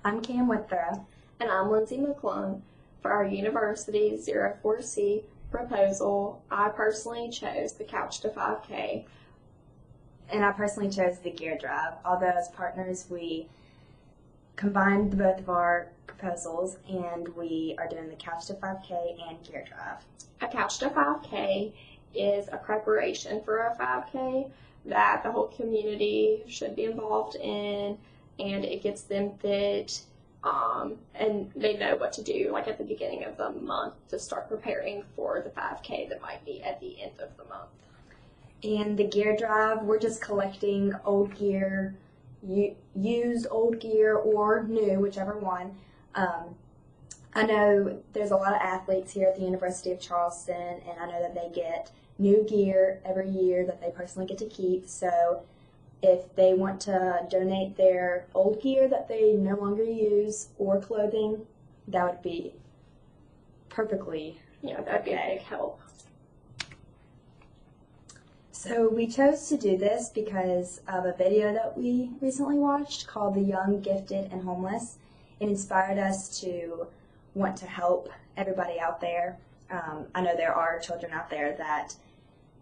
I'm Cam Withrow. And I'm Lynzee McClung. For our University 04C proposal, I personally chose the Couch to 5K. And I personally chose the gear drive. Although as partners, we combined both of our proposals and we are doing the Couch to 5K and gear drive. A Couch to 5K is a preparation for a 5K that the whole community should be involved in, and it gets them fit, and they know what to do like at the beginning of the month to start preparing for the 5K that might be at the end of the month. And the gear drive, we're just collecting old gear, used old gear or new, whichever one. I know there's a lot of athletes here at the University of Charleston, and I know that they get new gear every year that they personally get to keep. So if they want to donate their old gear that they no longer use or clothing, that would be perfectly that'd be a big help. So we chose to do this because of a video that we recently watched called The Young, Gifted, and Homeless. It inspired us to want to help everybody out there. I know there are children out there that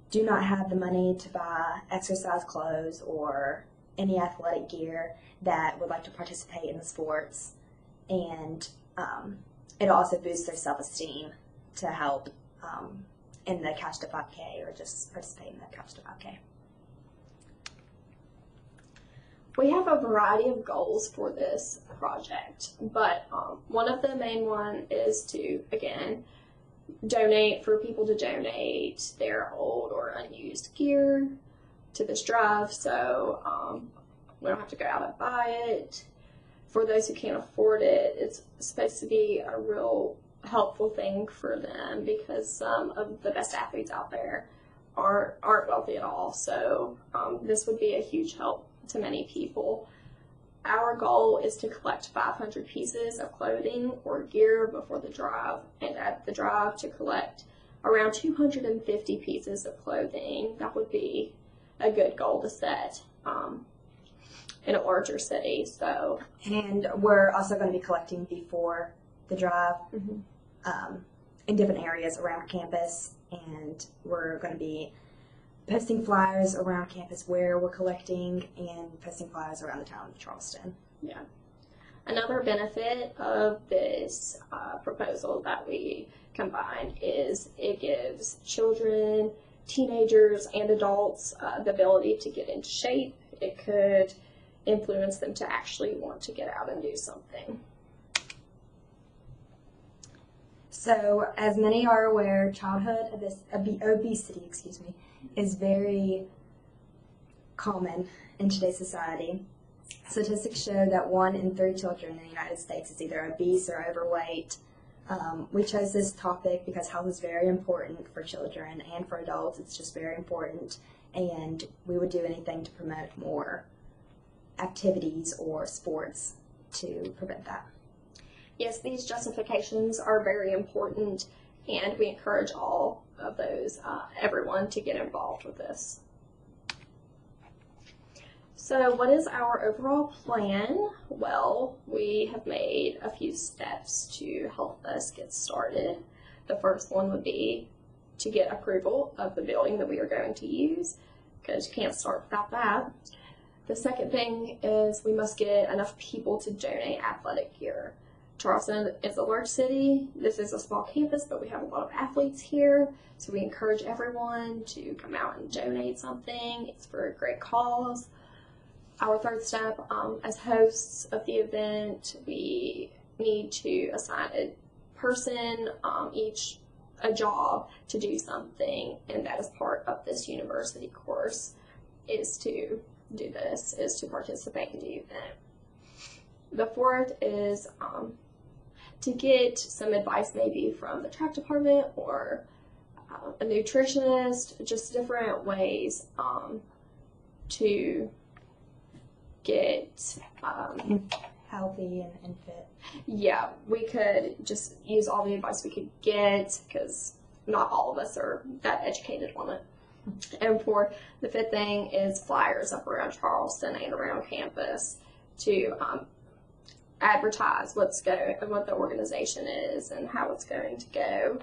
do not have the money to buy exercise clothes or any athletic gear that would like to participate in the sports. And it also boosts their self-esteem to help in the Couch to 5K or just participate in the Couch to 5K. We have a variety of goals for this project, but one of the main one is to, again, for people to donate their old or unused gear to this drive, so we don't have to go out and buy it. For those who can't afford it, it's supposed to be a real helpful thing for them because some of the best athletes out there aren't wealthy at all, so this would be a huge help to many people. Our goal is to collect 500 pieces of clothing or gear before the drive, and at the drive to collect around 250 pieces of clothing. That would be a good goal to set in a larger city. And we're also going to be collecting before the drive in different areas around campus, and we're going to be posting flyers around campus where we're collecting and posting flyers around the town of Charleston. Yeah. Another benefit of this proposal that we combined is it gives children, teenagers, and adults the ability to get into shape. It could influence them to actually want to get out and do something. So, as many are aware, childhood obesity, is very common in today's society. Statistics show that 1 in 3 children in the United States is either obese or overweight. We chose this topic because health is very important for children and for adults. It's just very important, and we would do anything to promote more activities or sports to prevent that. Yes, these justifications are very important, and we encourage all of those, everyone to get involved with this. So what is our overall plan? Well, we have made a few steps to help us get started. The first one would be to get approval of the building that we are going to use, because you can't start without that. The second thing is we must get enough people to donate athletic gear. Charleston is a large city. This is a small campus, but we have a lot of athletes here, so we encourage everyone to come out and donate something. It's for a great cause. Our third step, as hosts of the event, we need to assign a person, each a job to do something, and that is part of this university course, is to do this, is to participate in the event. The fourth is to get some advice maybe from the track department or a nutritionist, just different ways to get healthy and fit. Yeah, we could just use all the advice we could get because not all of us are that educated on it. And for the fifth thing is flyers up around Charleston and around campus to advertise what the organization is and how it's going to go.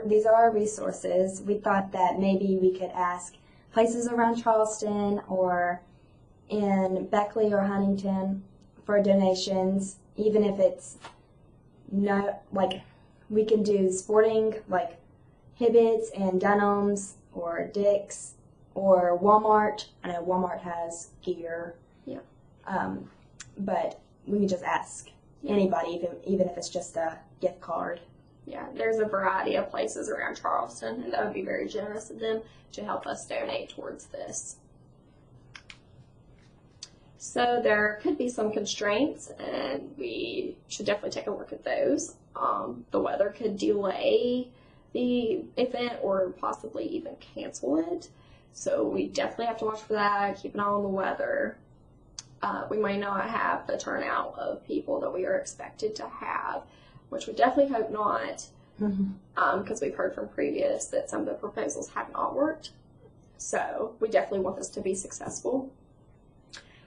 These are our resources. We thought that maybe we could ask places around Charleston or in Beckley or Huntington for donations, even if it's not, like, we can do sporting, like Hibbett's and Dunham's or Dick's or Walmart. I know Walmart has gear. Yeah. But we can just ask anybody, even if it's just a gift card. Yeah, there's a variety of places around Charleston, and that would be very generous of them to help us donate towards this. So there could be some constraints, and we should definitely take a look at those. The weather could delay the event or possibly even cancel it. So we definitely have to watch for that, keep an eye on the weather. We may not have the turnout of people that we are expected to have, which we definitely hope not, because we've heard from previous that some of the proposals have not worked. So we definitely want this to be successful.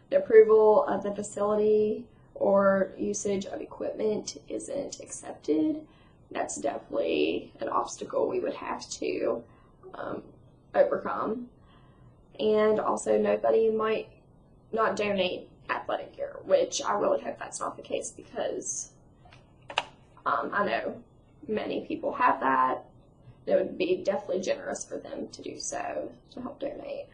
The approval of the facility or usage of equipment isn't accepted. That's definitely an obstacle we would have to overcome. And also, nobody might not donate athletic gear, which I really hope that's not the case, because I know many people have that. It would be definitely generous for them to do so, to help donate.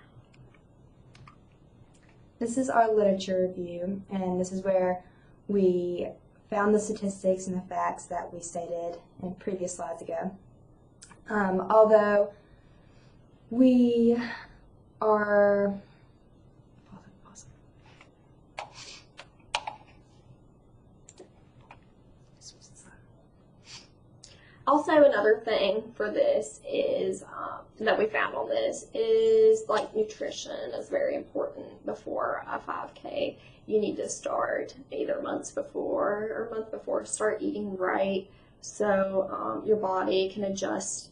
This is our literature review, and this is where we found the statistics and the facts that we stated in previous slides ago. Although we are also, another thing for this is that we found on this is, like, nutrition is very important before a 5K. You need to start either months before or a month before, start eating right, so your body can adjust.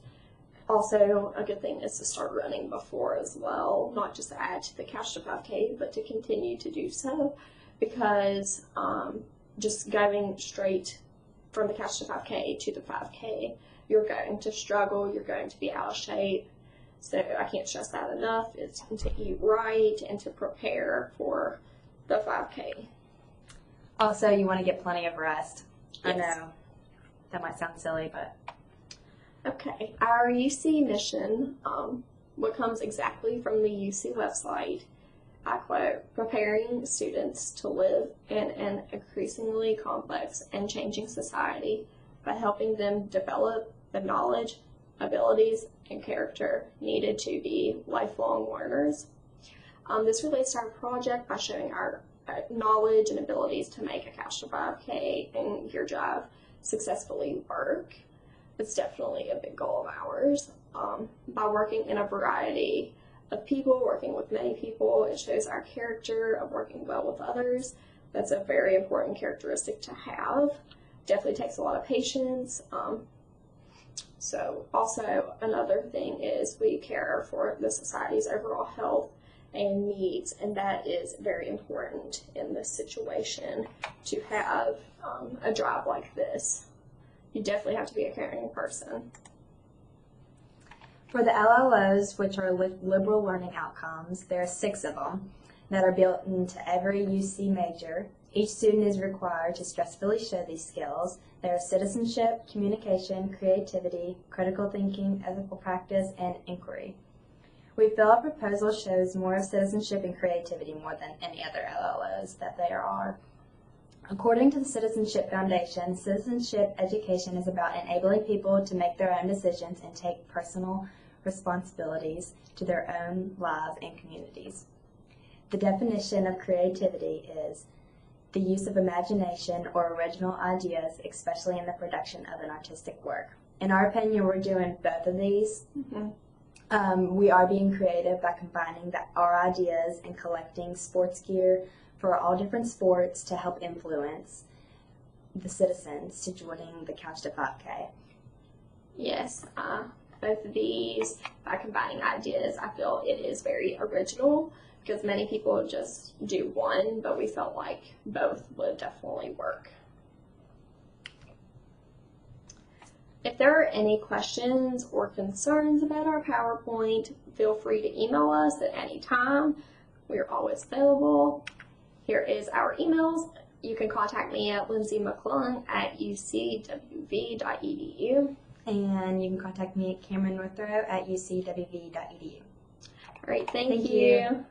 Also, a good thing is to start running before as well, not just add to the Couch to 5K, but to continue to do so, because just going straight from the Couch to 5K to the 5K, you're going to struggle, you're going to be out of shape. So I can't stress that enough. It's to eat right and to prepare for the 5K. Also, you want to get plenty of rest. Yes. I know that might sound silly, but okay, our UC mission, what comes exactly from the UC website, I quote, preparing students to live in an increasingly complex and changing society by helping them develop the knowledge, abilities, and character needed to be lifelong learners. This relates to our project by showing our knowledge and abilities to make a Couch to 5K and Gear Drive successfully work. It's definitely a big goal of ours. By working in a variety of people, working with many people, it shows our character of working well with others. That's a very important characteristic to have. Definitely takes a lot of patience. So also another thing is we care for the society's overall health and needs, and that is very important in this situation to have a drive like this. You definitely have to be a caring person. for the LLOs, which are liberal learning outcomes, there are 6 of them that are built into every UC major. Each student is required to stressfully show these skills. There are citizenship, communication, creativity, critical thinking, ethical practice, and inquiry. We feel our proposal shows more of citizenship and creativity more than any other LLOs that there are. According to the Citizenship Foundation, citizenship education is about enabling people to make their own decisions and take personal responsibilities to their own lives and communities. The definition of creativity is the use of imagination or original ideas, especially in the production of an artistic work. In our opinion, we're doing both of these. We are being creative by combining our ideas and collecting sports gear for all different sports to help influence the citizens to joining the Couch to 5K. Yes, both of these, by combining ideas, I feel it is very original, because many people just do one, but we felt like both would definitely work. If there are any questions or concerns about our PowerPoint, feel free to email us at any time. We're always available. Here is our emails. You can contact me at lynzee@ucwv.edu. And you can contact me at kamryn@ucwv.edu. All right, thank Thank you. you.